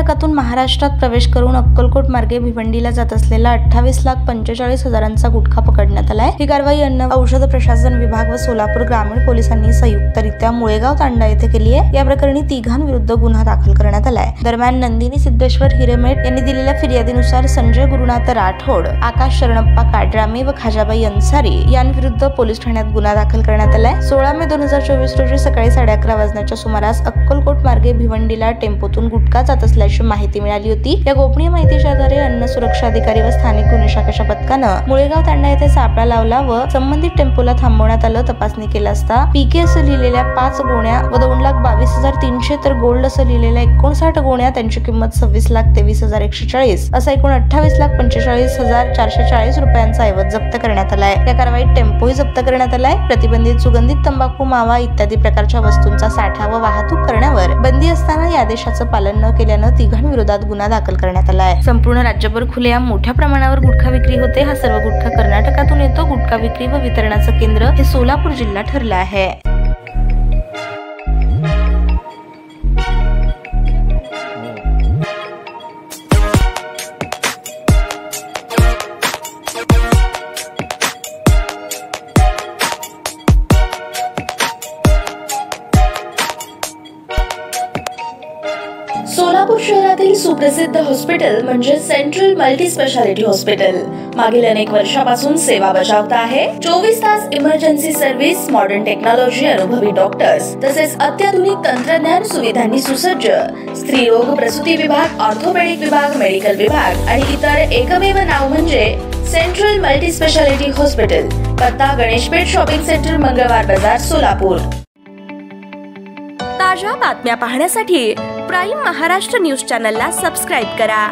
कर्नाटकातून महाराष्ट्रात प्रवेश करून अक्कलकोट मार्गे भिवंडीला जात असलेला 28,45,000चा गुटखा पकडण्यात आलाय। ही कारवाई अन्न औषध प्रशासन विभाग व सोलापूर ग्रामीण पोलिसांनी संयुक्तरित्या मुळेगाव तांडा येथे केली आहे। या प्रकरणी तिघांविरुद्ध गुन्हा दाखल करण्यात आलाय। दरम्यान नंदिनी सिद्धेश्वर हिरेमेट यांनी दिलेल्या फिर्यादीनुसार संजय गुरुनाथ राठोड, आकाश शरणप्पा काडरामी व खाजाबाई अन्सारी यांविरुद्ध पोलीस ठाण्यात गुन्हा दाखल करण्यात आलाय। 16 मे 2024 रोजी सकाळी 11:30 वाजण्याच्या सुमारास अक्कलकोट मार्गे भिवंडीला टेम्पोतून गुटखा जात असल्याची माहिती मिळाली होती। या गोपनीय माहितीच्या आधारे अन्न सुरक्षा अधिकारी व स्थानिक गुन्हे शाखेच्या पथकानं मुळेगाव तांडा येथे सापळा लावला व संबंधित टेम्पोला थांबवण्यात आलं। तपासणी केली असता पीके असं लिहिलेल्या 5 गोण्या व 2,22,300 तर गोल्ड असं लिहिलेल्या 59 गोण्या, त्यांची किंमत 26,23,140 असा एकूण 28,45,440 रुपयांचा ऐवज जप्त करण्यात आलाय। या कारवाईत टेम्पोही जप्त करण्यात आलाय। प्रतिबंधित सुगंधित तंबाखू, मावा इत्यादी प्रकारच्या वस्तूंचा साठा व वाहतूक करण्यावर बंदी असताना या आदेशाचं पालन न केल्यानं तिघांविरोधात गुन्हा दाखल करण्यात आलाय। संपूर्ण राज्यभर खुलेआम मोठ्या प्रमाणावर गुटखा विक्री होते। हा सर्व गुटखा कर्नाटकातून येतो। गुटखा विक्री व वितरणाचं केंद्र हे सोलापूर जिल्हा ठरलं आहे। सोलापूर शहरातील सुप्रसिद्ध हॉस्पिटल म्हणजे सेंट्रल मल्टी स्पेशालिटी हॉस्पिटल मागील अनेक वर्षापासून सेवा बजावत आहे। 24 तास इमर्जन्सी सर्व्हिस, मॉडर्न टेक्नॉलॉजी, अनुभवी डॉक्टर्स तसेच अत्याधुनिक तंत्रज्ञान सुविधांनी सुसज्ज स्त्रीरोग प्रसूती विभाग, ऑर्थोपेडिक विभाग, मेडिकल विभाग आणि इतर एकमेव नाव म्हणजे सेंट्रल मल्टी स्पेशालिटी हॉस्पिटल। पत्ता गणेशपेठ शॉपिंग सेंटर, मंगळवार बाजार, सोलापूर। ताज्या बातम्या पाहण्यासाठी प्राईम महाराष्ट्र न्यूज चॅनलला सबस्क्राईब करा।